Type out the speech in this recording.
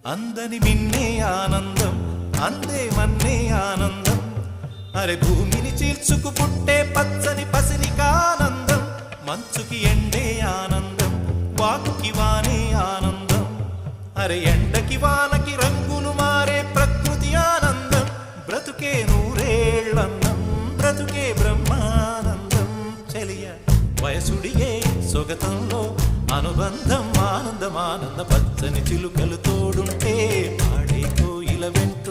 అందని మిన్నే ఆనందం అందే మన్నే ఆనందం అరే భూమిని చీల్చుకు పుట్టే పచ్చని పసిరికానందం మంచుకి ఎండే ఆనందం వాకుకి వానే ఆనందం అరే ఎండకి వానకి రంగులు మారే ప్రకృతి ఆనందం బ్రతుకే నూరేళ్ళన్నం బ్రతుకే బ్రహ్మానందం చెలియ వయసుడిగే సొగతంలో అనుబంధం ఆనందం ఆనంద పచ్చని చిలుకలు తోడుంటే పాడే కోయిల వెంట